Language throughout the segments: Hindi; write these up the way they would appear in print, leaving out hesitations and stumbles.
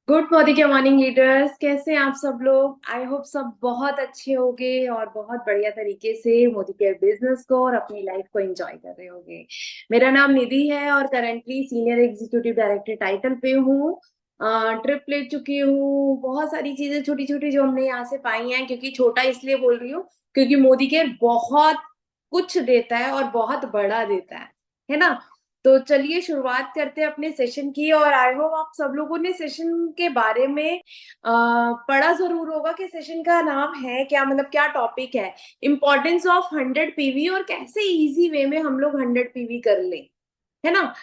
गुड मॉर्निंग के मॉर्निंग लीडर्स, कैसे हैं आप सब लोग। आई होप सब बहुत अच्छे होंगे और बहुत बढ़िया तरीके से मोदी केयर बिजनेस को और अपनी लाइफ को एंजॉय कर रहे होंगे। मेरा नाम निधि है और currently senior executive director title पे हूँ। ट्रिप ले चुकी हूँ, बहुत सारी चीजें छोटी छोटी जो हमने यहाँ से पाई हैं। क्योंकि छोटा इसलिए बोल रही हूँ क्योंकि मोदी केयर बहुत कुछ देता है और बहुत बड़ा देता है ना। तो चलिए शुरुआत करते हैं अपने सेशन की। और आई होप आप सब लोगों ने सेशन के बारे में पढ़ा जरूर होगा कि सेशन का नाम है क्या, मतलब क्या टॉपिक है। इम्पोर्टेंस ऑफ 100 पीवी और कैसे इजी वे में हम लोग 100 पीवी कर लें, है ना।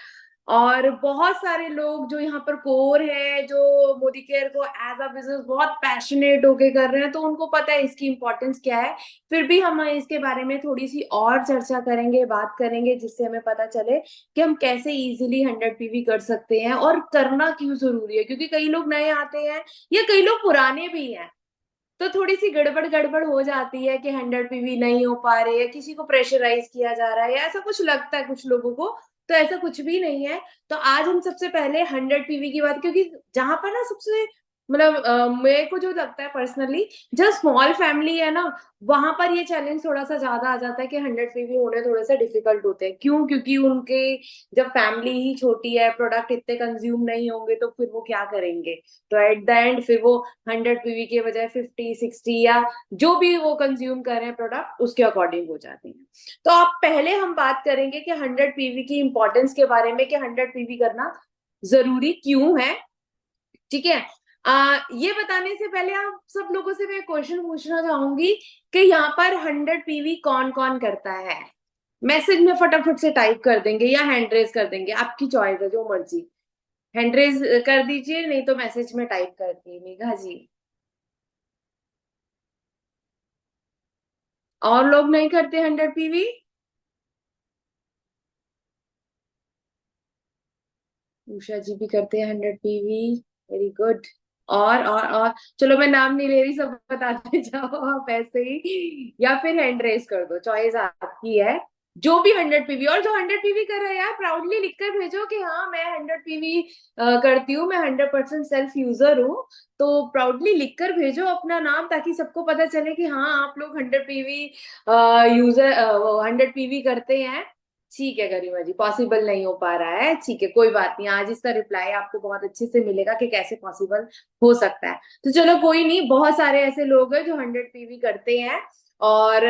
और बहुत सारे लोग जो यहाँ पर कोर है, जो मोदी केयर को एज अ बिजनेस बहुत पैशनेट होके कर रहे हैं, तो उनको पता है इसकी इम्पोर्टेंस क्या है। फिर भी हम इसके बारे में थोड़ी सी और चर्चा करेंगे, बात करेंगे, जिससे हमें पता चले कि हम कैसे इजीली 100 पीवी कर सकते हैं और करना क्यों जरूरी है। क्योंकि कई लोग नए आते हैं या कई लोग पुराने भी हैं, तो थोड़ी सी गड़बड़ गड़बड़ हो जाती है कि 100 पीवी नहीं हो पा रहे, या किसी को प्रेशराइज किया जा रहा है, या ऐसा कुछ लगता है कुछ लोगों को। तो ऐसा कुछ भी नहीं है। तो आज हम सबसे पहले 100 पीवी की बात, क्योंकि जहां पर ना सबसे मतलब मेरे को जो लगता है पर्सनली, जो स्मॉल फैमिली है ना, वहां पर ये चैलेंज थोड़ा सा ज्यादा आ जाता है कि 100 पीवी होने थोड़े से डिफिकल्ट होते हैं। क्यों? क्योंकि उनके जब फैमिली ही छोटी है, प्रोडक्ट इतने कंज्यूम नहीं होंगे, तो फिर वो क्या करेंगे। तो एट द एंड फिर वो 100 पीवी के बजाय 50 60 या जो भी वो कंज्यूम कर रहे हैं प्रोडक्ट, उसके अकॉर्डिंग हो जाते हैं। तो अब पहले हम बात करेंगे कि 100 पीवी की इंपॉर्टेंस के बारे में, कि 100 पीवी करना जरूरी क्यों है। ठीक है। ये बताने से पहले आप सब लोगों से मैं क्वेश्चन पूछना चाहूंगी कि यहाँ पर 100 पीवी कौन कौन करता है। मैसेज में फटाफट से टाइप कर देंगे या हैंड रेज कर देंगे, आपकी चॉइस है, जो मर्जी। हैंड रेज कर दीजिए, नहीं तो मैसेज में टाइप कर दीजिए। मेघा जी, और लोग नहीं करते 100 पीवी? उषा जी भी करते हैं 100 पीवी। Very good. और चलो मैं नाम नहीं ले रही, सब बताते जाओ आप ऐसे ही, या फिर हैंड रेस कर दो, चॉइस आपकी है। जो भी 100 पीवी, और जो 100 पीवी कर रहा है यार, प्राउडली लिखकर भेजो कि हाँ मैं 100 पीवी करती हूँ, मैं 100% सेल्फ यूजर हूँ। तो प्राउडली लिखकर भेजो अपना नाम, ताकि सबको पता चले कि हाँ आप लोग 100 पीवी यूजर, 100 पीवी करते हैं। ठीक है गरिमा जी, पॉसिबल नहीं हो पा रहा है, ठीक है, कोई बात नहीं। आज इसका रिप्लाई आपको बहुत अच्छे से मिलेगा कि कैसे पॉसिबल हो सकता है। तो चलो कोई नहीं, बहुत सारे ऐसे लोग हैं जो 100 पीवी करते हैं और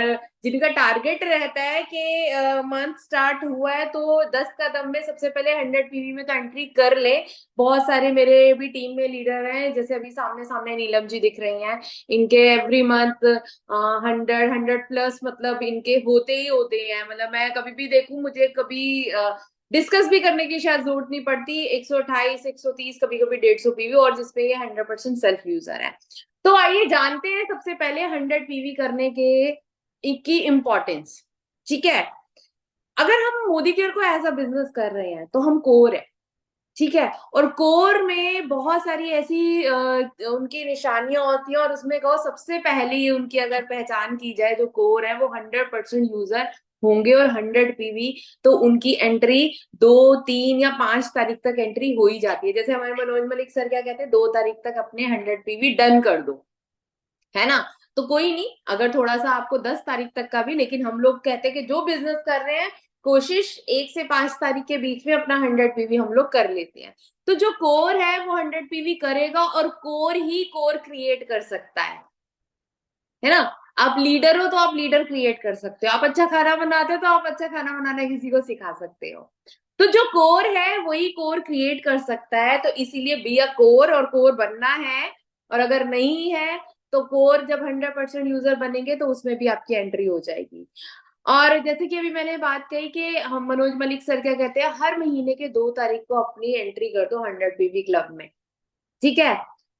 जिनका टारगेट रहता है कि मंथ स्टार्ट हुआ है तो 10 कदम में सबसे पहले 100 पीवी में तो एंट्री कर ले। बहुत सारे मेरे भी टीम में लीडर हैं, जैसे अभी सामने सामने नीलम जी दिख रही हैं। इनके एवरी मंथ 100 100 प्लस मतलब इनके होते ही होते हैं। मतलब मैं कभी भी देखूं, मुझे कभी डिस्कस भी करने की शायद जरूरत नहीं पड़ती। 128 130 कभी कभी 150 पीवी, और जिसपे ये 100% सेल्फ यूजर है। तो आइए जानते हैं सबसे पहले 100 पीवी करने के की इम्पोर्टेंस। ठीक है। अगर हम मोदी केयर को एज अ बिजनेस कर रहे हैं तो हम कोर है। ठीक है। और कोर में बहुत सारी ऐसी उनकी निशानियां होती हैं, और उसमें कहो सबसे पहली उनकी अगर पहचान की जाए, जो कोर है वो 100% यूजर होंगे और 100 पीवी। तो उनकी एंट्री 2 3 या 5 तारीख तक एंट्री हो ही जाती है। जैसे हमारे मनोज मलिक सर क्या कहते हैं, 2 तारीख तक अपने 100 पीवी डन कर दो, है ना। तो कोई नहीं, अगर थोड़ा सा आपको 10 तारीख तक का भी, लेकिन हम लोग कहते हैं कि जो बिजनेस कर रहे हैं, कोशिश 1 से 5 तारीख के बीच में अपना 100 पीवी हम लोग कर लेते हैं। तो जो कोर है वो 100 पीवी करेगा, और कोर ही कोर क्रिएट कर सकता है ना। आप लीडर हो तो आप लीडर क्रिएट कर सकते हो, आप अच्छा खाना बनाते हो तो आप अच्छा खाना बनाना किसी को सिखा सकते हो। तो जो कोर है वही कोर क्रिएट कर सकता है। तो इसीलिए बी अ कोर, और कोर बनना है। और अगर नहीं है तो कोर जब 100% यूजर बनेंगे तो उसमें भी आपकी एंट्री हो जाएगी। और जैसे कि अभी मैंने बात कही कि हम मनोज मलिक सर क्या कहते हैं, हर महीने के 2 तारीख को अपनी एंट्री कर दो 100 पीवी क्लब में। ठीक है।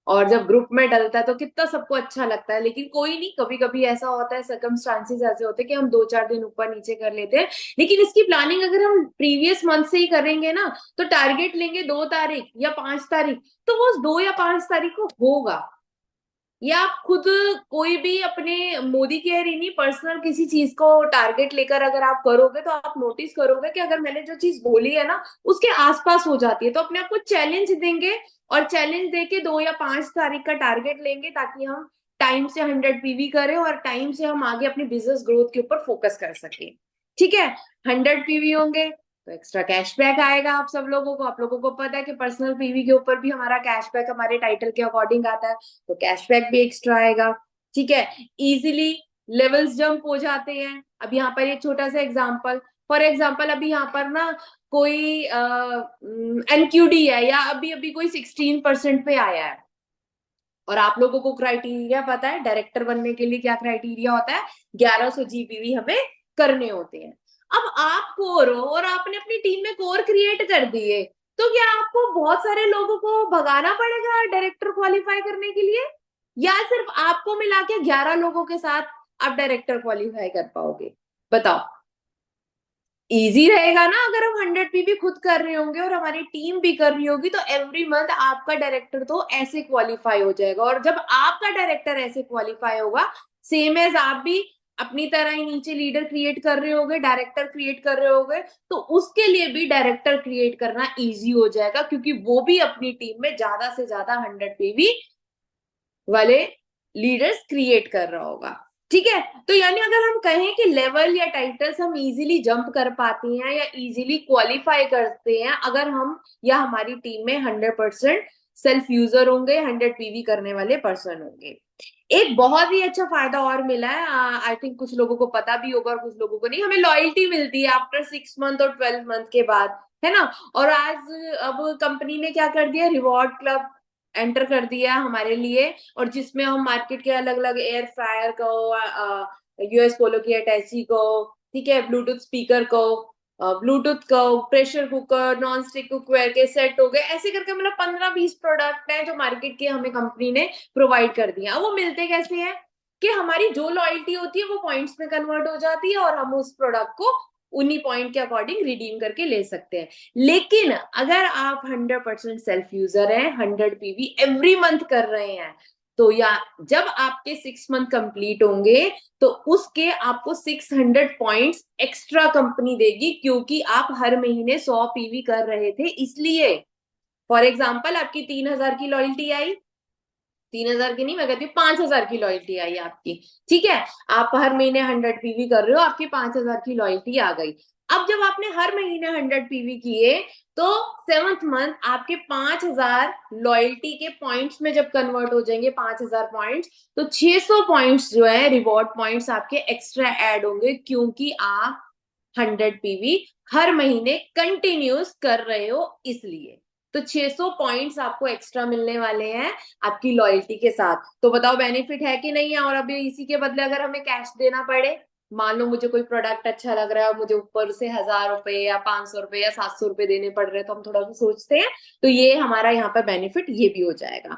और जब ग्रुप में डलता है तो कितना सबको अच्छा लगता है। लेकिन कोई नहीं, कभी कभी ऐसा होता है, सर्कमस्टांसेस ऐसे होते हैं कि हम 2 4 दिन ऊपर नीचे कर लेते हैं। लेकिन इसकी प्लानिंग अगर हम प्रीवियस मंथ से ही करेंगे ना, तो टारगेट लेंगे 2 तारीख या 5 तारीख, तो वो 2 या 5 तारीख को होगा। या आप खुद कोई भी अपने मोदी केयर ही नहीं, पर्सनल किसी चीज को टारगेट लेकर अगर आप करोगे तो आप नोटिस करोगे कि अगर मैंने जो चीज बोली है ना उसके आसपास हो जाती है, तो अपने आप को चैलेंज देंगे और चैलेंज देके 2 या 5 तारीख का टारगेट लेंगे ताकि हम टाइम से 100 पीवी करें और टाइम से हम आगे अपनी बिजनेस ग्रोथ के ऊपर फोकस कर सके। ठीक है, 100 पीवी होंगे तो एक्स्ट्रा कैशबैक आएगा आप सब लोगों को। आप लोगों को पता है कि पर्सनल पीवी के ऊपर भी हमारा कैशबैक हमारे टाइटल के अकॉर्डिंग आता है, तो कैशबैक भी एक्स्ट्रा आएगा। ठीक है, इजीली लेवल्स जंप हो जाते हैं। अब यहाँ पर एक छोटा सा एग्जांपल, फॉर एग्जांपल अभी यहाँ पर ना कोई एनक्यूडी है या अभी अभी कोई 16% पे आया है, और आप लोगों को क्राइटेरिया पता है डायरेक्टर बनने के लिए क्या क्राइटेरिया होता है, 1100 जीपीवी हमें करने होते हैं। अब आप कोर हो और आपने अपनी टीम में कोर क्रिएट कर दिए, तो क्या आपको बहुत सारे लोगों को भगाना पड़ेगा डायरेक्टर क्वालिफाई करने के लिए, या सिर्फ आपको मिला के 11 लोगों के साथ आप डायरेक्टर क्वालिफाई कर पाओगे? बताओ, इजी रहेगा ना अगर हम 100 पीवी खुद कर रहे होंगे और हमारी टीम भी कर रही होगी, तो एवरी मंथ आपका डायरेक्टर तो ऐसे क्वालिफाई हो जाएगा। और जब आपका डायरेक्टर ऐसे क्वालिफाई होगा, सेम एज आप भी अपनी तरह ही नीचे लीडर क्रिएट कर रहे होगे, डायरेक्टर क्रिएट कर रहे होगे, तो उसके लिए भी डायरेक्टर क्रिएट करना इजी हो जाएगा, क्योंकि वो भी अपनी टीम में ज्यादा से ज्यादा 100 पीवी वाले लीडर्स क्रिएट कर रहा होगा। ठीक है, तो यानी अगर हम कहें कि लेवल या टाइटल्स हम इजीली जंप कर पाते हैं या इजीली क्वालिफाई करते हैं अगर हम या हमारी टीम में 100% सेल्फ यूजर होंगे, 100 पीवी करने वाले पर्सन होंगे। एक बहुत ही अच्छा फायदा और मिला है, आई थिंक कुछ लोगों को पता भी होगा और कुछ लोगों को नहीं, हमें लॉयल्टी मिलती है आफ्टर 6 मंथ और 12 मंथ के बाद, है ना। और आज अब कंपनी ने क्या कर दिया, रिवॉर्ड क्लब एंटर कर दिया हमारे लिए, और जिसमें हम मार्केट के अलग अलग एयर फ्रायर को, यूएस पोलो की अटैची को, ठीक है, ब्लूटूथ स्पीकर को, ब्लूटूथ को, pressure cooker, non stick cookware के सेट हो गए, ऐसे करके मतलब 15-20 प्रोडक्ट हैं जो मार्केट के हमें कंपनी ने प्रोवाइड कर दिया। वो मिलते कैसे हैं कि हमारी जो लॉयल्टी होती है वो पॉइंट्स में कन्वर्ट हो जाती है और हम उस प्रोडक्ट को उन्हीं पॉइंट के अकॉर्डिंग रिडीम करके ले सकते हैं। लेकिन अगर आप 100% सेल्फ यूजर हैं, 100 पीवी एवरी मंथ कर रहे हैं, तो या जब आपके 6 मंथ कंप्लीट होंगे तो उसके आपको 600 पॉइंट्स एक्स्ट्रा कंपनी देगी, क्योंकि आप हर महीने 100 पीवी कर रहे थे इसलिए। फॉर एग्जाम्पल आपकी 3,000 की लॉयल्टी आई, 3,000 की नहीं, मैं कहती हूँ 5,000 की लॉयल्टी आई आपकी। ठीक है, आप हर महीने 100 पीवी कर रहे हो, आपकी 5,000 की लॉयल्टी आ गई। अब जब आपने हर महीने 100 पीवी किए तो 7th मंथ आपके 5,000 लॉयल्टी के पॉइंट्स में जब कन्वर्ट हो जाएंगे 5,000 पॉइंट्स, तो 600 पॉइंट्स जो है रिवॉर्ड पॉइंट्स आपके एक्स्ट्रा ऐड होंगे, क्योंकि आप 100 पीवी हर महीने कंटिन्यूस कर रहे हो इसलिए। तो 600 पॉइंट्स आपको एक्स्ट्रा मिलने वाले हैं आपकी लॉयल्टी के साथ। तो बताओ बेनिफिट है कि नहीं है? और अभी इसी के बदले अगर हमें कैश देना पड़े, मान लो मुझे कोई प्रोडक्ट अच्छा लग रहा है और मुझे ऊपर से 1,000 रुपए या 500 रुपए या 700 रुपए देने पड़ रहे हैं, तो हम थोड़ा सा सोचते हैं, तो ये हमारा यहाँ पर बेनिफिट ये भी हो जाएगा।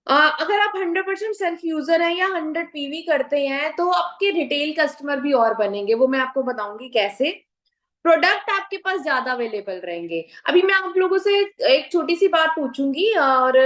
अगर आप 100% सेल्फ यूजर हैं या 100 पीवी करते हैं तो आपके रिटेल कस्टमर भी और बनेंगे, वो मैं आपको बताऊंगी कैसे। प्रोडक्ट आपके पास ज्यादा अवेलेबल रहेंगे। अभी मैं आप लोगों से एक छोटी सी बात पूछूंगी और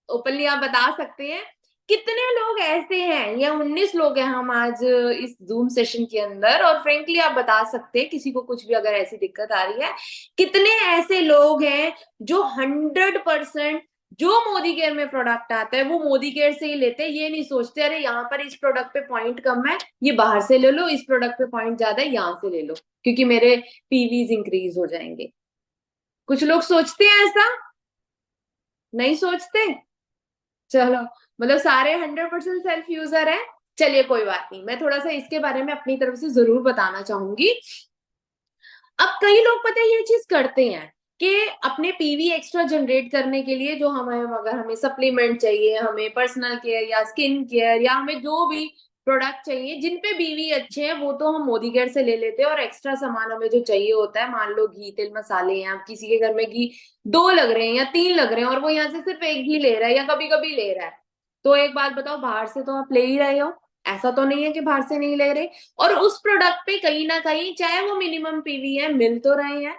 ओपनली आप बता सकते हैं, कितने लोग ऐसे हैं, या 19 लोग हैं हम आज इस जूम सेशन के अंदर, और फ्रेंकली आप बता सकते हैं किसी को कुछ भी अगर ऐसी दिक्कत आ रही है, कितने ऐसे लोग हैं जो 100% जो मोदी केयर में प्रोडक्ट आता है वो मोदी केयर से ही लेते हैं, ये नहीं सोचते अरे यहाँ पर इस प्रोडक्ट पे पॉइंट कम है ये बाहर से ले लो, इस प्रोडक्ट पे पॉइंट ज्यादा है यहाँ से ले लो क्योंकि मेरे पीवीज इंक्रीज हो जाएंगे। कुछ लोग सोचते हैं ऐसा? नहीं सोचते? चलो, मतलब सारे 100% सेल्फ यूजर है। चलिए कोई बात नहीं, मैं थोड़ा सा इसके बारे में अपनी तरफ से जरूर बताना चाहूंगी। अब कई लोग पता है ये चीज करते हैं कि अपने पीवी एक्स्ट्रा जनरेट करने के लिए जो हमें, अगर हमें सप्लीमेंट चाहिए, हमें पर्सनल केयर या स्किन केयर या हमें जो भी प्रोडक्ट चाहिए जिन पे बीवी अच्छे हैं वो तो हम मोदी केयर से ले लेते हैं, और एक्स्ट्रा सामान हमें जो चाहिए होता है, मान लो घी तेल मसाले हैं, अब किसी के घर में घी 2 लग रहे हैं या 3 लग रहे हैं और वो यहाँ से सिर्फ एक घी ले रहा है या कभी कभी ले रहा है, तो एक बात बताओ, बाहर से तो आप ले ही रहे हो, ऐसा तो नहीं है कि बाहर से नहीं ले रहे। और उस प्रोडक्ट पे कहीं ना कहीं चाहे वो मिनिमम पीवी है मिल तो रहे हैं,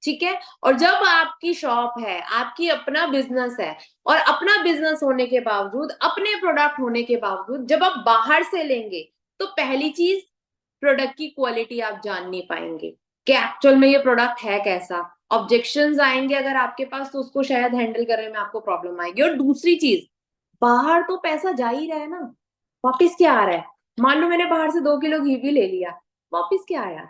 ठीक है। और जब आपकी शॉप है, आपकी अपना बिजनेस है, और अपना बिजनेस होने के बावजूद, अपने प्रोडक्ट होने के बावजूद जब आप बाहर से लेंगे, तो पहली चीज, प्रोडक्ट की क्वालिटी आप जान नहीं पाएंगे कि एक्चुअल में ये प्रोडक्ट है कैसा। ऑब्जेक्शंस आएंगे अगर आपके पास, तो उसको शायद हैंडल करने में आपको प्रॉब्लम आएगी। और दूसरी चीज, बाहर तो पैसा जा ही रहा है ना, वापिस क्या आ रहा है? मान लो मैंने बाहर से 2 किलो घी भी ले लिया, वापिस क्या आया?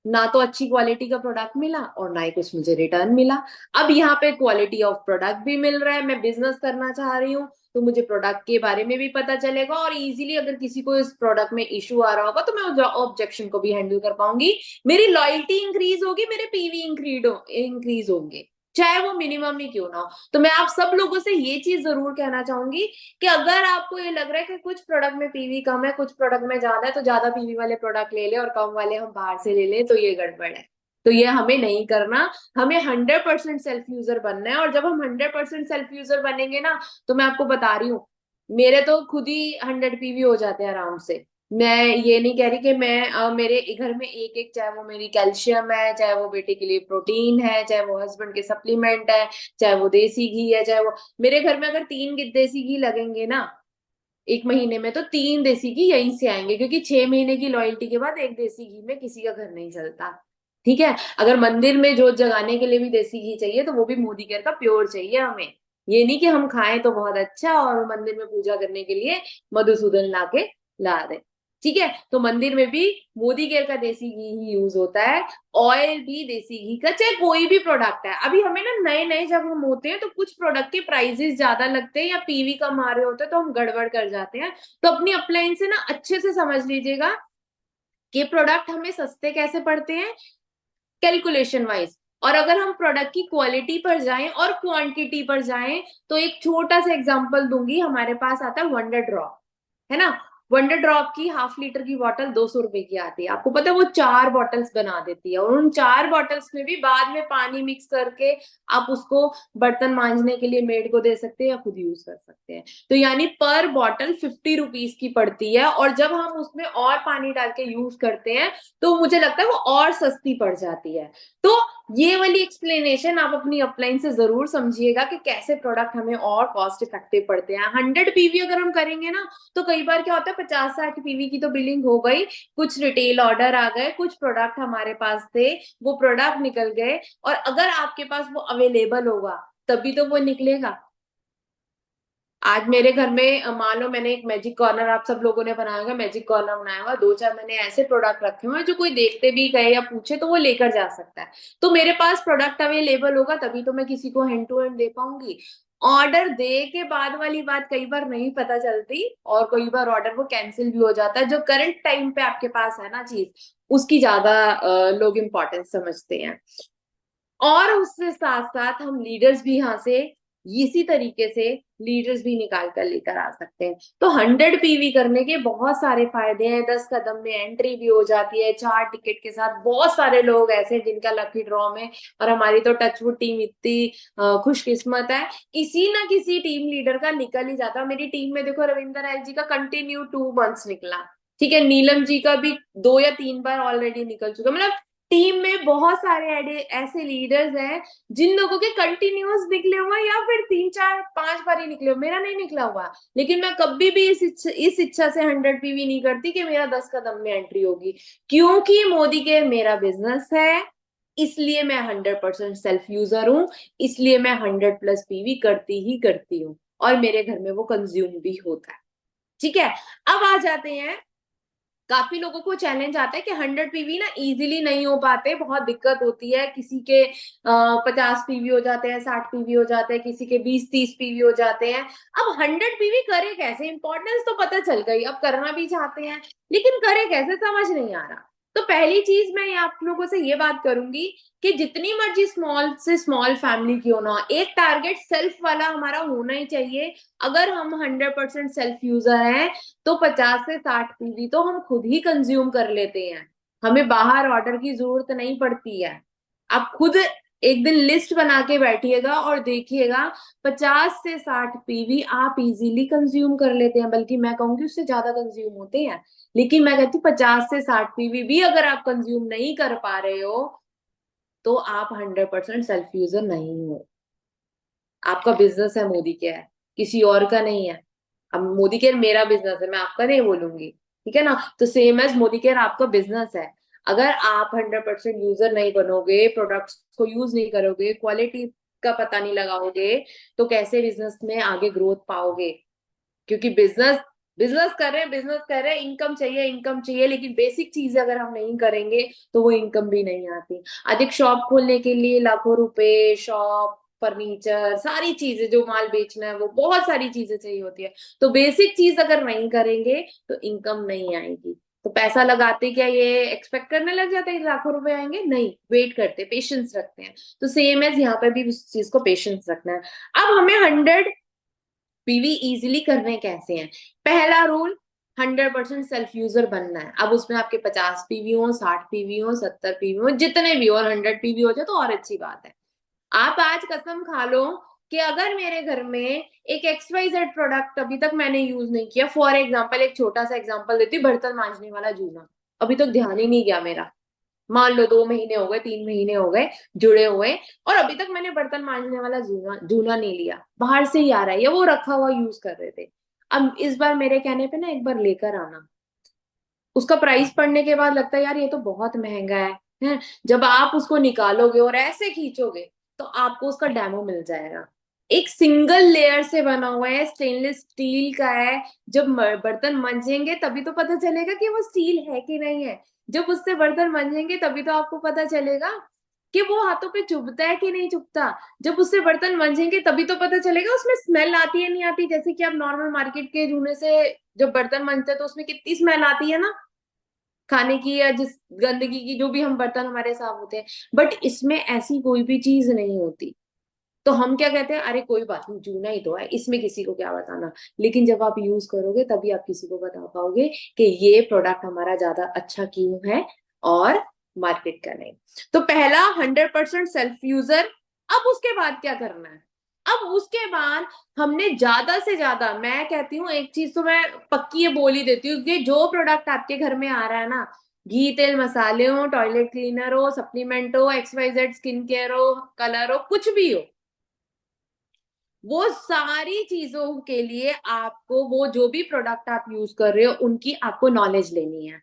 ना तो अच्छी क्वालिटी का प्रोडक्ट मिला और ना ही कुछ मुझे रिटर्न मिला। अब यहाँ पे क्वालिटी ऑफ प्रोडक्ट भी मिल रहा है, मैं बिजनेस करना चाह रही हूँ, तो मुझे प्रोडक्ट के बारे में भी पता चलेगा, और इजीली अगर किसी को इस प्रोडक्ट में इशू आ रहा होगा तो मैं उस ऑब्जेक्शन को भी हैंडल कर पाऊंगी। मेरी लॉयल्टी इंक्रीज होगी, मेरे पीवी इंक्रीज होंगे, चाहे वो मिनिमम ही क्यों ना हो। तो मैं आप सब लोगों से ये चीज जरूर कहना चाहूंगी कि अगर आपको ये लग रहा है कि कुछ प्रोडक्ट में पीवी कम है, कुछ प्रोडक्ट में ज्यादा है, तो ज्यादा पीवी वाले प्रोडक्ट ले ले और कम वाले हम बाहर से ले ले, तो ये गड़बड़ है। तो ये हमें नहीं करना। हमें 100% सेल्फ यूजर बनना है, और जब हम 100% सेल्फ यूजर बनेंगे ना, तो मैं आपको बता रही हूँ, मेरे तो खुद ही 100 पीवी हो जाते हैं आराम से। मैं ये नहीं कह रही कि मैं मेरे घर में एक एक, चाहे वो मेरी कैल्शियम है, चाहे वो बेटे के लिए प्रोटीन है, चाहे वो हस्बैंड के सप्लीमेंट है, चाहे वो देसी घी है, चाहे वो, मेरे घर में अगर 3 देसी घी लगेंगे ना एक महीने में, तो 3 देसी घी यहीं से आएंगे, क्योंकि 6 महीने की लॉयल्टी के बाद एक देसी घी में किसी का घर नहीं चलता। ठीक है। अगर मंदिर में जोत जगाने के लिए भी देसी घी चाहिए, तो वो भी मोदी केयर का प्योर चाहिए हमें। ये नहीं कि हम खाएं तो बहुत अच्छा, और मंदिर में पूजा करने के लिए मधुसूदन लाके ला दे। ठीक है। तो मंदिर में भी मोदी केयर का देसी घी ही यूज होता है। ऑयल भी देसी घी का, चाहे कोई भी प्रोडक्ट है। अभी हमें ना नए नए जब हम होते हैं, तो कुछ प्रोडक्ट के प्राइसेस ज्यादा लगते हैं या पीवी कम आ रहे होते हैं, तो हम गड़बड़ कर जाते हैं। तो अपनी अपलाइन से ना अच्छे से समझ लीजिएगा कि प्रोडक्ट हमें सस्ते कैसे पड़ते हैं, कैलकुलेशन वाइज। और अगर हम प्रोडक्ट की क्वालिटी पर जाएं और क्वांटिटी पर जाएं, तो एक छोटा सा एग्जांपल दूंगी। हमारे पास आता है वंडर ड्रॉप, है ना। वंडर ड्रॉप की ½ लीटर की बॉटल 200 रुपए की आती है। आपको पता है वो 4 बॉटल्स बना देती है, और उन 4 बॉटल्स में भी बाद में पानी मिक्स करके आप उसको बर्तन मांजने के लिए मेड को दे सकते हैं या खुद यूज कर सकते हैं। तो यानी पर बॉटल 50 रुपीज की पड़ती है, और जब हम उसमें और पानी डाल के यूज करते हैं, तो मुझे लगता है वो और सस्ती पड़ जाती है। तो ये वाली एक्सप्लेनेशन आप अपनी अपलाइन से जरूर समझिएगा कि कैसे प्रोडक्ट हमें और कॉस्ट इफेक्टिव पड़ते हैं। 100 पीवी अगर हम करेंगे ना, तो कई बार क्या होता है, 50-60 पीवी की तो बिलिंग हो गई, कुछ रिटेल ऑर्डर आ गए, कुछ प्रोडक्ट हमारे पास थे, वो प्रोडक्ट निकल गए। और अगर आपके पास वो अवेलेबल होगा, तभी तो वो निकलेगा। आज मेरे घर में मान लो मैंने एक मैजिक कॉर्नर, आप सब लोगों ने बनाया होगा, मैजिक कॉर्नर बनाया हुआ, 2-4 मैंने ऐसे प्रोडक्ट रखे हुए हैं जो कोई देखते भी गए या पूछे तो वो लेकर जा सकता है। तो मेरे पास प्रोडक्ट अवेलेबल होगा, तभी तो मैं किसी को हैंड टू हैंड दे पाऊंगी। ऑर्डर दे के बाद वाली बात कई बार नहीं पता चलती, और कई बार ऑर्डर वो कैंसिल भी हो जाता है। जो करंट टाइम पे आपके पास है ना चीज, उसकी ज्यादा लोग इंपॉर्टेंस समझते हैं। और उससे साथ साथ हम लीडर्स भी यहाँ से इसी तरीके से लीडर्स भी निकाल कर लेकर आ सकते हैं। तो 100 पीवी करने के बहुत सारे फायदे हैं। 10 कदम में एंट्री भी हो जाती है, 4 टिकट के साथ। बहुत सारे लोग ऐसे हैं जिनका लकी ड्रॉ में, और हमारी तो टचवुड टीम इतनी खुशकिस्मत है, किसी ना किसी टीम लीडर का निकल ही जाता है। मेरी टीम में देखो, रविंदर एल जी का कंटिन्यू 2 मंथ्स निकला। ठीक है। नीलम जी का भी 2 या 3 बार ऑलरेडी निकल चुका। मतलब टीम में बहुत सारे ऐसे लीडर्स हैं जिन लोगों के कंटिन्यूअस निकले हुए हैं, या फिर 3-4-5 बार ही निकले हुए। मेरा नहीं निकला हुआ, लेकिन मैं कभी भी इस इच्छा से 100 पीवी नहीं करती कि मेरा 10 कदम में एंट्री होगी, क्योंकि मोदी के मेरा बिजनेस है। इसलिए मैं 100% सेल्फ यूजर हूं, इसलिए मैं 100+ पीवी करती ही करती हूँ, और मेरे घर में वो कंज्यूम भी होता है। ठीक है। अब आ जाते हैं, काफी लोगों को चैलेंज आता है कि 100 पीवी ना इजीली नहीं हो पाते, बहुत दिक्कत होती है। किसी के 50 पीवी हो जाते हैं, 60 पीवी हो जाते हैं, किसी के 20-30 पीवी हो जाते हैं। अब 100 पीवी करे कैसे? इंपॉर्टेंस तो पता चल गई, अब करना भी चाहते हैं, लेकिन करे कैसे समझ नहीं आ रहा। तो पहली चीज मैं आप लोगों से ये बात करूंगी कि जितनी मर्जी स्मॉल से स्मॉल फैमिली क्यों ना हो, एक टारगेट सेल्फ वाला हमारा होना ही चाहिए। अगर हम 100% सेल्फ यूजर हैं, तो 50 से 60 पीवी तो हम खुद ही कंज्यूम कर लेते हैं, हमें बाहर ऑर्डर की जरूरत नहीं पड़ती है। आप खुद एक दिन लिस्ट बना के बैठिएगा और देखिएगा, 50 से 60 पीवी आप इजीली कंज्यूम कर लेते हैं, बल्कि मैं कहूंगी उससे ज्यादा कंज्यूम होते हैं। लेकिन मैं कहती हूँ 50 से 60 पीवी भी अगर आप कंज्यूम नहीं कर पा रहे हो, तो आप 100% सेल्फ यूजर नहीं हो। आपका बिजनेस है मोदी केयर, किसी और का नहीं है। अब मोदी केयर मेरा बिजनेस है, मैं आपका नहीं बोलूंगी, ठीक है ना। तो सेम एज मोदी केयर आपका बिजनेस है। अगर आप 100% यूजर नहीं बनोगे, प्रोडक्ट्स को यूज नहीं करोगे, क्वालिटी का पता नहीं लगाओगे, तो कैसे बिजनेस में आगे ग्रोथ पाओगे? क्योंकि बिजनेस बिजनेस कर रहे हैं, इनकम चाहिए, इनकम चाहिए, लेकिन बेसिक चीजें अगर हम नहीं करेंगे तो वो इनकम भी नहीं आती। अधिक शॉप खोलने के लिए लाखों रुपए, शॉप, फर्नीचर, सारी चीजें, जो माल बेचना है वो बहुत सारी चीजें चाहिए होती है। तो बेसिक चीज अगर नहीं करेंगे तो इनकम नहीं आएगी। तो पैसा लगाते क्या ये एक्सपेक्ट करने लग जाते हैं लाखों रुपए आएंगे? नहीं, वेट करते, पेशेंस रखते हैं। तो सेम एज यहाँ पे भी उस चीज को पेशेंस रखना है। अब हमें 100 पीवी इजीली करने कैसे हैं? पहला रूल, 100% सेल्फ यूजर बनना है। अब उसमें आपके 50 पीवी हो, 60 पीवी हो, 70 पीवी हो, जितने भी हो, और 100 पीवी हो जाए तो और अच्छी बात है। आप आज कसम खा लो कि अगर मेरे घर में एक XYZ प्रोडक्ट अभी तक मैंने यूज नहीं किया, फॉर एग्जाम्पल एक छोटा सा एग्जाम्पल देती हूँ, बर्तन मांजने वाला जूना, अभी तक ध्यान ही नहीं गया मेरा। मान लो 2 महीने हो गए, 3 महीने हो गए जुड़े हुए, और अभी तक मैंने बर्तन मांजने वाला जूना जूना नहीं लिया, बाहर से ही आ रहा है या वो रखा हुआ यूज कर रहे थे। अब इस बार मेरे कहने पे ना एक बार लेकर आना। उसका प्राइस पढ़ने के बाद लगता है यार ये तो बहुत महंगा है। जब आप उसको निकालोगे और ऐसे खींचोगे तो आपको उसका डेमो मिल जाएगा। एक सिंगल लेयर से बना हुआ है, स्टेनलेस स्टील का है। जब बर्तन मंजेंगे तभी तो पता चलेगा कि वो स्टील है कि नहीं है। जब उससे बर्तन मंजेंगे तभी तो आपको पता चलेगा कि वो हाथों पे चुभता है कि नहीं चुभता। जब उससे बर्तन मंजेंगे तभी तो पता चलेगा उसमें स्मेल आती है नहीं आती। जैसे कि आप नॉर्मल मार्केट के जूने से जब बर्तन मंजते हैं तो उसमें कितनी स्मेल आती है ना, खाने की या जिस गंदगी की, जो भी हम बर्तन हमारे साफ होते हैं। बट इसमें ऐसी कोई भी चीज नहीं होती। तो हम क्या कहते हैं, अरे कोई बात नहीं, जूना ही तो है, इसमें किसी को क्या बताना। लेकिन जब आप यूज करोगे तभी आप किसी को बता पाओगे कि ये प्रोडक्ट हमारा ज्यादा अच्छा क्यों है और मार्केट का नहीं। तो पहला 100% सेल्फ यूजर। अब उसके बाद क्या करना है? अब उसके बाद हमने ज्यादा से ज्यादा, मैं कहती हूँ एक चीज तो मैं पक्की ये बोल ही देती हूँ कि जो प्रोडक्ट आपके घर में आ रहा है ना, घी तेल मसाले हो, टॉयलेट क्लीनर हो, सप्लीमेंट हो, XYZ स्किन केयर हो, कलर हो, कुछ भी हो, वो सारी चीजों के लिए आपको, वो जो भी प्रोडक्ट आप यूज कर रहे हो उनकी आपको नॉलेज लेनी है।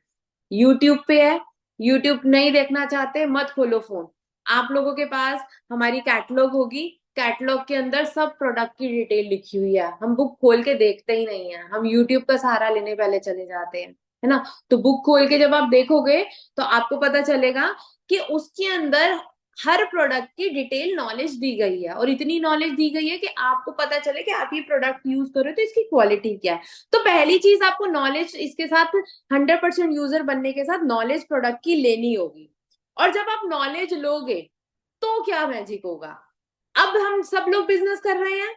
यूट्यूब पे है, यूट्यूब नहीं देखना चाहते मत खोलो फोन। आप लोगों के पास हमारी कैटलॉग होगी, कैटलॉग के अंदर सब प्रोडक्ट की डिटेल लिखी हुई है। हम बुक खोल के देखते ही नहीं है, हम यूट्यूब का सहारा लेने पहले चले जाते हैं, है ना। तो बुक खोल के जब आप देखोगे तो आपको पता चलेगा कि उसके अंदर हर प्रोडक्ट की डिटेल नॉलेज दी गई है, और इतनी नॉलेज दी गई है कि आपको पता चले कि आप ये प्रोडक्ट यूज करो तो इसकी क्वालिटी क्या है। तो पहली चीज आपको नॉलेज, इसके साथ 100% यूजर बनने के साथ नॉलेज प्रोडक्ट की लेनी होगी। और जब आप नॉलेज लोगे तो क्या मैजिक होगा? अब हम सब लोग बिजनेस कर रहे हैं,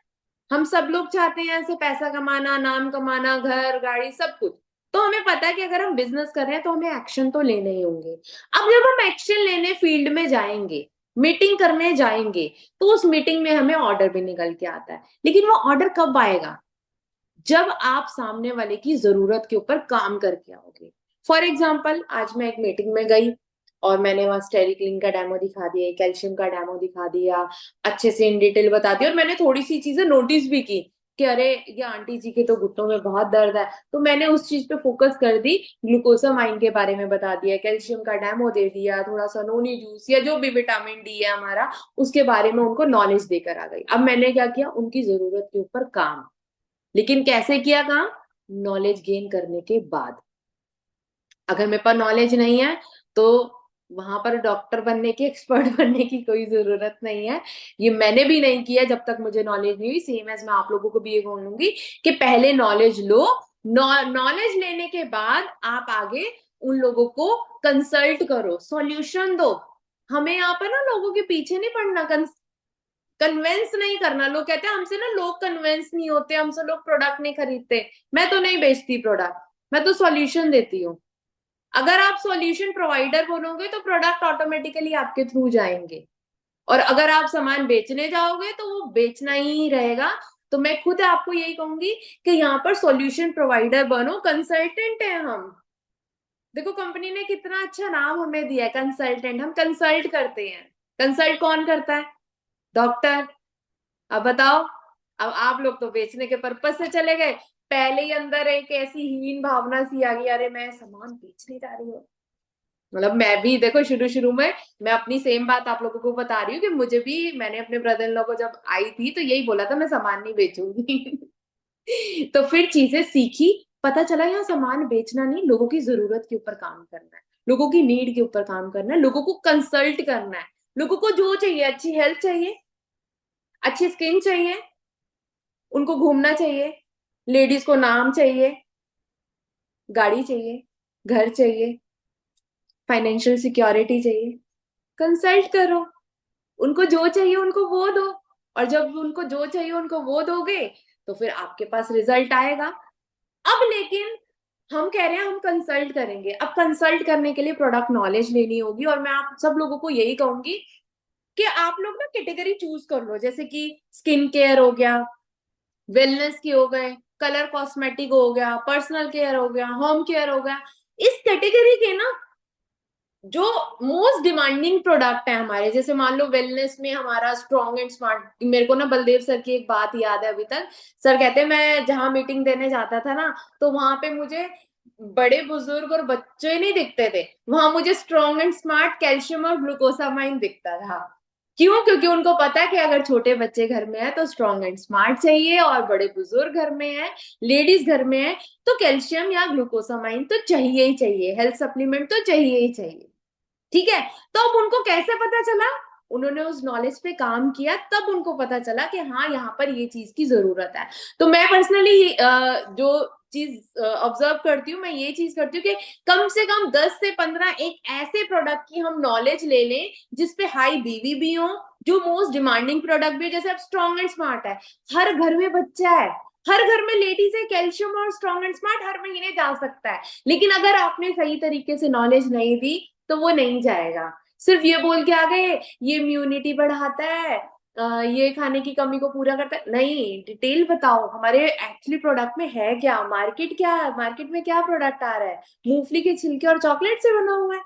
हम सब लोग चाहते हैं ऐसे पैसा कमाना, नाम कमाना, घर गाड़ी सब कुछ। तो हमें पता है कि अगर हम बिजनेस कर रहे हैं तो हमें एक्शन तो लेने ही होंगे। अब जब हम एक्शन लेने फील्ड में जाएंगे, मीटिंग करने जाएंगे, तो उस मीटिंग में हमें ऑर्डर भी निकल के आता है। लेकिन वो ऑर्डर कब आएगा? जब आप सामने वाले की जरूरत के ऊपर काम करके आओगे। फॉर एग्जाम्पल आज मैं एक मीटिंग में गई और मैंने वहां स्टेरिक्लीन का डेमो दिखा दिया, कैल्शियम का डेमो दिखा दिया, अच्छे से इन डिटेल बता दिया, और मैंने थोड़ी सी चीजें नोटिस भी की कि अरे ये आंटी जी के तो घुटनों में बहुत दर्द है, तो मैंने उस चीज पे फोकस कर दी। ग्लूकोसामाइन के बारे में बता दिया, कैल्शियम का डेमो दे दिया, थोड़ा सा नोनी जूस या जो भी विटामिन डी है हमारा, उसके बारे में उनको नॉलेज देकर आ गई। अब मैंने क्या किया, उनकी जरूरत के ऊपर काम। लेकिन कैसे किया काम? नॉलेज गेन करने के बाद। अगर मेरे पास नॉलेज नहीं है तो वहां पर डॉक्टर बनने की, एक्सपर्ट बनने की कोई जरूरत नहीं है। ये मैंने भी नहीं किया जब तक मुझे नॉलेज नहीं हुई। सेम एज मैं आप लोगों को भी ये बोलूंगी कि पहले नॉलेज लो, नॉलेज लेने के बाद आप आगे उन लोगों को कंसल्ट करो, सॉल्यूशन दो। हमें यहाँ पर ना लोगों के पीछे नहीं पड़ना, कन्वेंस नहीं करना। लोग कहते हैं हमसे ना लोग कन्वेंस नहीं होते, हमसे लोग प्रोडक्ट नहीं खरीदते। मैं तो नहीं बेचती प्रोडक्ट, मैं तो सॉल्यूशन देती हूँ। अगर आप सॉल्यूशन प्रोवाइडर बनोगे तो प्रोडक्ट ऑटोमेटिकली आपके थ्रू जाएंगे, और अगर आप सामान बेचने जाओगे तो वो बेचना ही रहेगा। तो मैं खुद आपको यही कहूंगी कि यहाँ पर सॉल्यूशन प्रोवाइडर बनो, कंसल्टेंट है हम। देखो कंपनी ने कितना अच्छा नाम हमें दिया है, कंसल्टेंट, हम कंसल्ट करते हैं। कंसल्ट कौन करता है? डॉक्टर। अब बताओ, अब आप लोग तो बेचने के पर्पज से चले गए, पहले ही अंदर एक ऐसी हीन भावना सी आ गई, अरे मैं सामान बेचने जा रही हूँ। मतलब मैं भी देखो, शुरू शुरू में मैं अपनी सेम बात आप लोगों को बता रही हूँ कि मुझे भी, मैंने अपने ब्रदर इन लॉ को जब आई थी तो यही बोला था, मैं सामान नहीं बेचूंगी। तो फिर चीजें सीखी, पता चला यहाँ सामान बेचना नहीं, लोगों की जरूरत के ऊपर काम करना है, लोगों की नीड के ऊपर काम करना है, लोगों को कंसल्ट करना है। लोगों को जो चाहिए, अच्छी हेल्थ चाहिए, अच्छी स्किन चाहिए, उनको घूमना चाहिए, लेडीज को नाम चाहिए, गाड़ी चाहिए, घर चाहिए, फाइनेंशियल सिक्योरिटी चाहिए, कंसल्ट करो। उनको जो चाहिए उनको वो दो, और जब उनको जो चाहिए उनको वो दोगे तो फिर आपके पास रिजल्ट आएगा। अब लेकिन हम कह रहे हैं हम कंसल्ट करेंगे, अब कंसल्ट करने के लिए प्रोडक्ट नॉलेज लेनी होगी, और मैं आप सब लोगों को यही कहूंगी कि आप लोग ना कैटेगरी चूज कर लो, जैसे कि स्किन केयर हो गया, वेलनेस की हो गए, कलर कॉस्मेटिक हो गया, पर्सनल केयर हो गया, होम केयर हो गया। इस कैटेगरी के ना जो मोस्ट डिमांडिंग प्रोडक्ट है हमारे, जैसे मान लो वेलनेस में हमारा स्ट्रॉन्ग एंड स्मार्ट, मेरे को ना बलदेव सर की एक बात याद है अभी तक। सर कहते हैं मैं जहां मीटिंग देने जाता था ना, तो वहां पे मुझे बड़े बुजुर्ग और बच्चे नहीं दिखते थे, वहां मुझे स्ट्रॉन्ग एंड स्मार्ट कैल्शियम और ग्लूकोसामाइन दिखता था। क्यों? क्योंकि उनको पता है कि अगर छोटे बच्चे घर में है तो स्ट्रॉन्ग एंड स्मार्ट चाहिए, और बड़े बुजुर्ग घर में है, लेडीज घर में है, तो कैल्शियम या ग्लूकोसामाइन तो चाहिए ही चाहिए, हेल्थ सप्लीमेंट तो चाहिए ही चाहिए। ठीक है। तो अब उनको कैसे पता चला? उन्होंने उस नॉलेज पे काम किया, तब उनको पता चला कि हाँ यहाँ पर ये चीज की जरूरत है। तो मैं पर्सनली जो चीज ऑब्जर्व करती हूँ, मैं ये चीज करती हूँ कि कम से कम 10 से 15 एक ऐसे प्रोडक्ट की हम नॉलेज ले लें जिसपे हाई बीवी भी हो, जो मोस्ट डिमांडिंग प्रोडक्ट भी है। जैसे अब स्ट्रॉन्ग एंड स्मार्ट है, हर घर में बच्चा है, हर घर में लेडीज है, कैल्शियम और स्ट्रॉन्ग एंड स्मार्ट हर महीने जा सकता है। लेकिन अगर आपने सही तरीके से नॉलेज नहीं दी तो वो नहीं जाएगा। सिर्फ ये बोल के आ गए ये इम्यूनिटी बढ़ाता है, ये खाने की कमी को पूरा करता है, नहीं, डिटेल बताओ हमारे एक्चुअली प्रोडक्ट में है क्या, मार्केट क्या है, मार्केट में क्या प्रोडक्ट आ रहा है। मूंगफली के छिलके और चॉकलेट से बना हुआ है।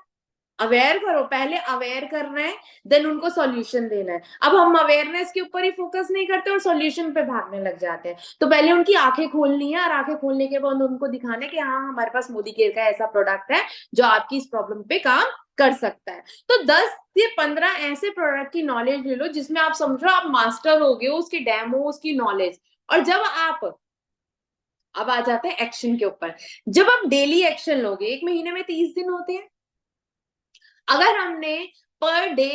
अवेयर करो, पहले अवेयर करना है, देन उनको सॉल्यूशन देना है। अब हम अवेयरनेस के ऊपर ही फोकस नहीं करते और सॉल्यूशन पे भागने लग जाते हैं। तो पहले उनकी आंखें खोलनी है, और आंखें खोलने के बाद उनको दिखाना है कि हाँ हमारे पास मोदी केयर का ऐसा प्रोडक्ट है जो आपकी इस प्रॉब्लम पे काम कर सकता है। तो 10 से 15 ऐसे प्रोडक्ट की नॉलेज ले लो जिसमें आप समझो आप मास्टर हो गए हो, उसकी डेमो, उसकी नॉलेज। और जब आप, अब आ जाते हैं एक्शन के ऊपर। जब आप डेली एक्शन लोगे, एक महीने में 30 दिन होते हैं, अगर हमने पर डे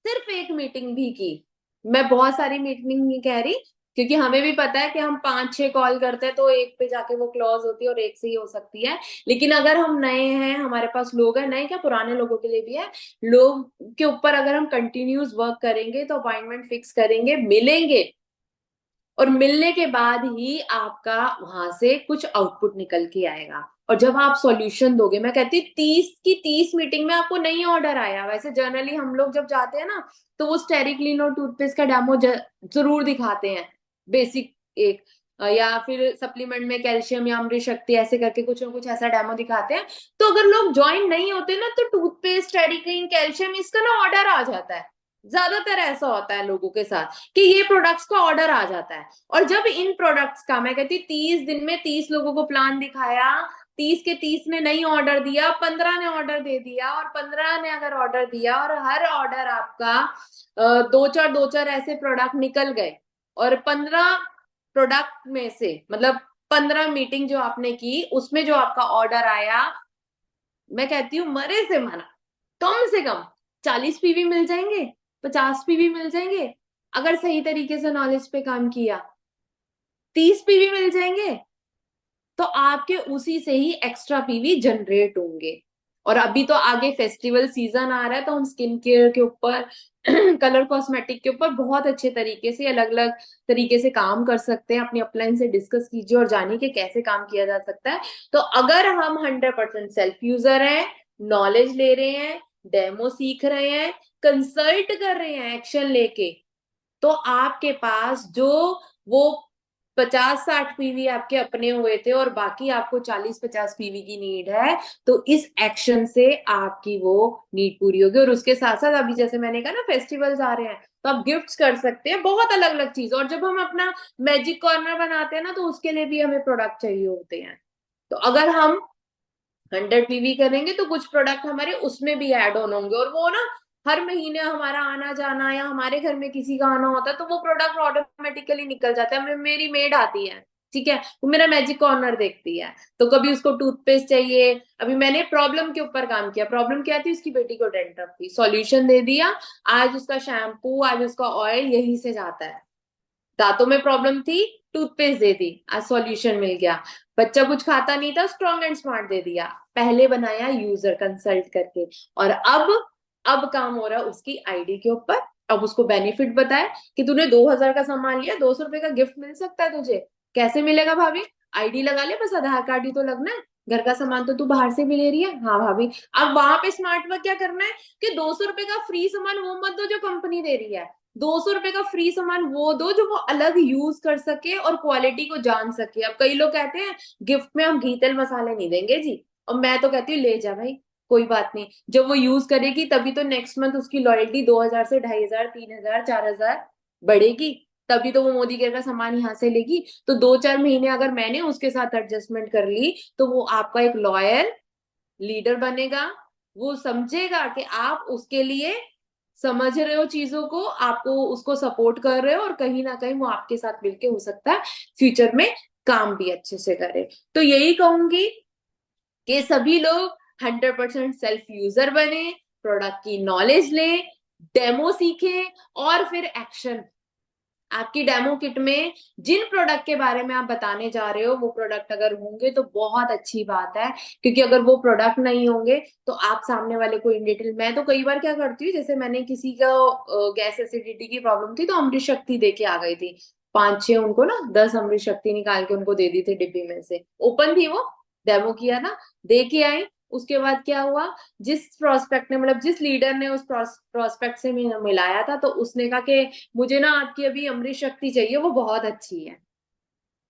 सिर्फ एक मीटिंग भी की, मैं बहुत सारी मीटिंग नहीं कह रही, क्योंकि हमें भी पता है कि हम 5-6 कॉल करते हैं तो एक पे जाके वो क्लोज होती है और एक से ही हो सकती है। लेकिन अगर हम नए हैं, हमारे पास लोग हैं, नए क्या पुराने लोगों के लिए भी है, लोग के ऊपर अगर हम कंटिन्यूस वर्क करेंगे तो अपॉइंटमेंट फिक्स करेंगे, मिलेंगे, और मिलने के बाद ही आपका वहां से कुछ आउटपुट निकल के आएगा। और जब आप सॉल्यूशन दोगे, मैं कहती 30 की 30 मीटिंग में आपको नहीं ऑर्डर आया, वैसे जनरली हम लोग जब जाते हैं ना तो वो स्टेरिक्लिन और टूथपेस्ट का डेमो जरूर दिखाते हैं, बेसिक एक, या फिर सप्लीमेंट में कैल्शियम या अमृत शक्ति ऐसे करके कुछ ना कुछ ऐसा डेमो दिखाते हैं। तो अगर लोग ज्वाइन नहीं होते ना तो टूथपेस्ट, स्टेरिक्लिन, कैल्शियम इसका ना ऑर्डर आ जाता है। ज्यादातर ऐसा होता है लोगों के साथ कि ये प्रोडक्ट्स का ऑर्डर आ जाता है। और जब इन प्रोडक्ट्स का, मैं कहती 30 दिन में 30 लोगों को प्लान दिखाया, 30 के 30 ने नहीं ऑर्डर दिया, 15 ने ऑर्डर दे दिया, और 15 ने अगर ऑर्डर दिया और हर ऑर्डर आपका दो चार ऐसे प्रोडक्ट निकल गए, और 15 प्रोडक्ट में से, मतलब 15 मीटिंग जो आपने की उसमें जो आपका ऑर्डर आया, मैं कहती हूँ मरे से मरा कम से कम 40 पीवी मिल जाएंगे, 50 पीवी मिल जाएंगे, अगर सही तरीके से नॉलेज पे काम किया 30 पीवी मिल जाएंगे, तो आपके उसी से ही एक्स्ट्रा पीवी जनरेट होंगे। और अभी तो आगे फेस्टिवल सीजन आ रहा है, तो हम स्किन केयर के ऊपर कलर कॉस्मेटिक के ऊपर बहुत अच्छे तरीके से, अलग अलग तरीके से काम कर सकते हैं। अपनी अपलाइन से डिस्कस कीजिए और जानिए कि कैसे काम किया जा सकता है। तो अगर हम 100% सेल्फ यूजर हैं, नॉलेज ले रहे हैं, डेमो सीख रहे हैं, कंसल्ट कर रहे हैं एक्शन लेके, तो आपके पास जो वो 50-60 पीवी आपके अपने हुए थे और बाकी आपको 40-50 पीवी की नीड है, तो इस एक्शन से आपकी वो नीड पूरी होगी। और उसके साथ साथ अभी जैसे मैंने कहा ना फेस्टिवल्स आ रहे हैं, तो आप गिफ्ट्स कर सकते हैं बहुत अलग अलग चीज। और जब हम अपना मैजिक कॉर्नर बनाते हैं ना, तो उसके लिए भी हमें प्रोडक्ट चाहिए होते हैं। तो अगर हम 100 पीवी करेंगे तो कुछ प्रोडक्ट हमारे उसमें भी ऐड ऑन होंगे, और वो ना हर महीने हमारा आना जाना या हमारे घर में किसी का आना होता है, तो वो प्रोडक्ट ऑटोमेटिकली निकल जाता है। मेरी मेड आती है, ठीक है, वो मेरा मैजिक कॉर्नर देखती है, तो कभी उसको टूथपेस्ट चाहिए। अभी मैंने प्रॉब्लम के ऊपर काम किया। प्रॉब्लम क्या थी, उसकी बेटी को डेंड्रफ थी, सॉल्यूशन दे दिया। आज उसका शैम्पू, आज उसका ऑयल यहीं से जाता है। दांतों में प्रॉब्लम थी, टूथपेस्ट दे दी, आज सॉल्यूशन मिल गया। बच्चा कुछ खाता नहीं था, स्ट्रॉन्ग एंड स्मार्ट दे दिया। पहले बनाया यूजर कंसल्ट करके, और अब काम हो रहा है उसकी आईडी के ऊपर। अब उसको बेनिफिट बताए कि तूने 2,000 का सामान लिया, 200 रुपए का गिफ्ट मिल सकता है तुझे। कैसे मिलेगा भाभी? आईडी लगा ले, बस आधार कार्ड ही तो लगना है, घर का सामान तो तू बाहर से भी ले रही है। हाँ भाभी। अब वहां पे स्मार्ट वर्क क्या करना है कि 200 रुपए का फ्री सामान वो मत दो जो कंपनी दे रही है, 200 रुपए का फ्री सामान वो दो जो वो अलग यूज कर सके और क्वालिटी को जान सके। अब कई लोग कहते हैं गिफ्ट में हम घी तेल मसाले नहीं देंगे जी, और मैं तो कहती हूँ ले जा भाई, कोई बात नहीं। जब वो यूज करेगी तभी तो नेक्स्ट मंथ उसकी लॉयल्टी 2,000 से 2,500, 3,000, 4,000 बढ़ेगी। तभी तो वो मोदी केयर का सामान यहाँ से लेगी। तो 2-4 महीने अगर मैंने उसके साथ एडजस्टमेंट कर ली, तो वो आपका एक लॉयल लीडर बनेगा। वो समझेगा कि आप उसके लिए समझ रहे हो चीजों को, आपको उसको सपोर्ट कर रहे हो, और कहीं ना कहीं वो आपके साथ मिलके हो सकता है फ्यूचर में काम भी अच्छे से करे। तो यही कहूंगी कि सभी लोग 100% सेल्फ यूजर बने, प्रोडक्ट की नॉलेज लें, डेमो सीखें, और फिर एक्शन। आपकी डेमो किट में जिन प्रोडक्ट के बारे में आप बताने जा रहे हो वो प्रोडक्ट अगर होंगे तो बहुत अच्छी बात है, क्योंकि अगर वो प्रोडक्ट नहीं होंगे तो आप सामने वाले को इन डिटेल। मैं तो कई बार क्या करती हूँ, जैसे मैंने किसी का गैस एसिडिटी की प्रॉब्लम थी, तो अमृत शक्ति दे के आ गई थी। 5-6 उनको ना 10 अमृत शक्ति निकाल के उनको दे दी थी डिब्बी में से, ओपन थी वो, डेमो किया था, दे के आई। उसके बाद क्या हुआ, जिस प्रोस्पेक्ट ने, मतलब जिस लीडर ने उस प्रोस्पेक्ट से मिलाया था, तो उसने कहा कि मुझे ना आपकी अभी अमृत शक्ति चाहिए, वो बहुत अच्छी है।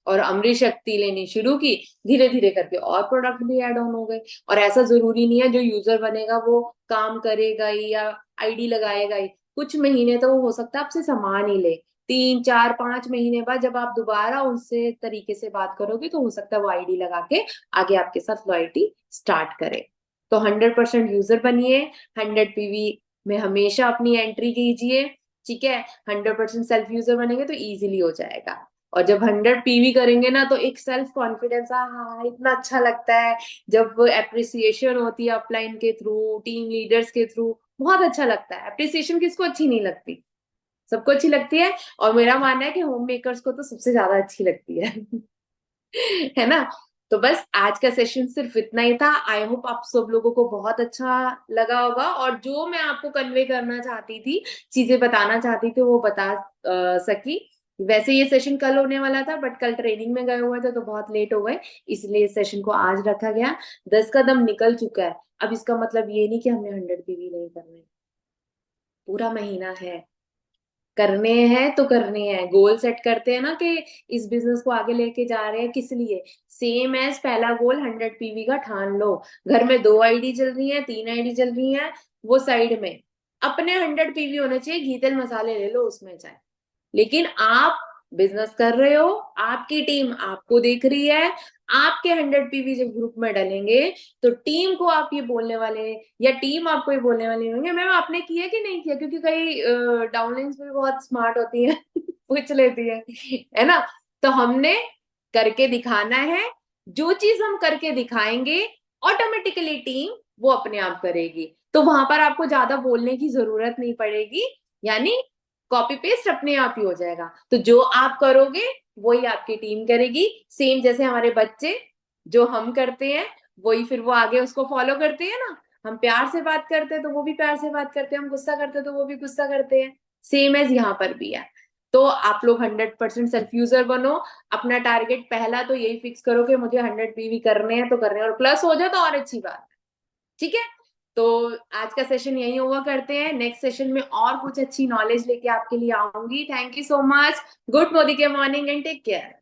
और अमृत शक्ति लेनी शुरू की, धीरे धीरे करके और प्रोडक्ट भी ऐड ऑन हो गए। और ऐसा जरूरी नहीं है जो यूजर बनेगा वो काम करेगा ही या आईडी लगाएगा ही। कुछ महीने तो वो हो सकता है आपसे सामान ही ले, 3-4-5 महीने बाद जब आप दोबारा उनसे तरीके से बात करोगे, तो हो सकता है वो आईडी लगा के आगे आपके साथ लॉयल्टी स्टार्ट करे। तो 100% यूजर बनिए, 100 पीवी में हमेशा अपनी एंट्री कीजिए, ठीक है। 100% सेल्फ यूजर बनेंगे तो इजीली हो जाएगा। और जब 100 पीवी करेंगे ना, तो एक सेल्फ कॉन्फिडेंस, हाँ इतना अच्छा लगता है। जब वो अप्रिसिएशन होती है अपलाइन के थ्रू, टीम लीडर्स के थ्रू, बहुत अच्छा लगता है। अप्रिसिएशन किसको अच्छी नहीं लगती? सबको अच्छी लगती है। और मेरा मानना है कि होम मेकर्स को तो सबसे ज्यादा अच्छी लगती है है ना। तो बस आज का सेशन सिर्फ इतना ही था। आई होप आप सब लोगों को बहुत अच्छा लगा होगा, और जो मैं आपको कन्वे करना चाहती थी, चीजें बताना चाहती थी, वो बता सकी। वैसे ये सेशन कल होने वाला था, बट कल ट्रेनिंग में गए हुए थे तो बहुत लेट हो गए, इसलिए इस सेशन को आज रखा गया। 10 कदम निकल चुका है। अब इसका मतलब ये नहीं कि हमने 100 पीवी नहीं करने, पूरा महीना है, करने हैं तो करने हैं। गोल सेट करते हैं ना कि इस बिजनेस को आगे लेके जा रहे हैं, किस लिए? सेम एज पहला गोल 100 पीवी का ठान लो। घर में 2 आईडी चल रही है, 3 आईडी चल रही है, वो साइड में, अपने 100 पीवी होने चाहिए। घी तेल मसाले ले लो उसमें चाहे, लेकिन आप बिजनेस कर रहे हो, आपकी टीम आपको देख रही है। आपके 100 पीवी जब ग्रुप में डलेंगे, तो टीम को आप ये बोलने वाले, या टीम आपको ये बोलने वाली होंगे मैम आपने किया कि नहीं किया, क्योंकि कई डाउनलाइंस भी बहुत स्मार्ट होती है पूछ लेती है ना। तो हमने करके दिखाना है। जो चीज हम करके दिखाएंगे, ऑटोमेटिकली टीम वो अपने आप करेगी। तो वहां पर आपको ज्यादा बोलने की जरूरत नहीं पड़ेगी, यानी कॉपी पेस्ट अपने आप ही हो जाएगा। तो जो आप करोगे वही आपकी टीम करेगी। सेम जैसे हमारे बच्चे जो हम करते हैं, वही फिर वो आगे उसको फॉलो करते हैं ना। हम प्यार से बात करते हैं तो वो भी प्यार से बात करते हैं, हम गुस्सा करते हैं तो वो भी गुस्सा करते हैं। सेम एज यहाँ पर भी है। तो आप लोग 100% सेल्फ यूजर बनो। अपना टारगेट पहला तो यही फिक्स करो कि मुझे 100 पीवी करने हैं तो करने हैं, और प्लस हो जाए तो और अच्छी बात है, ठीक है। तो आज का सेशन यही हुआ करते हैं। नेक्स्ट सेशन में और कुछ अच्छी नॉलेज लेके आपके लिए आऊंगी। Thank you so much. Good Modi के मॉर्निंग एंड टेक केयर।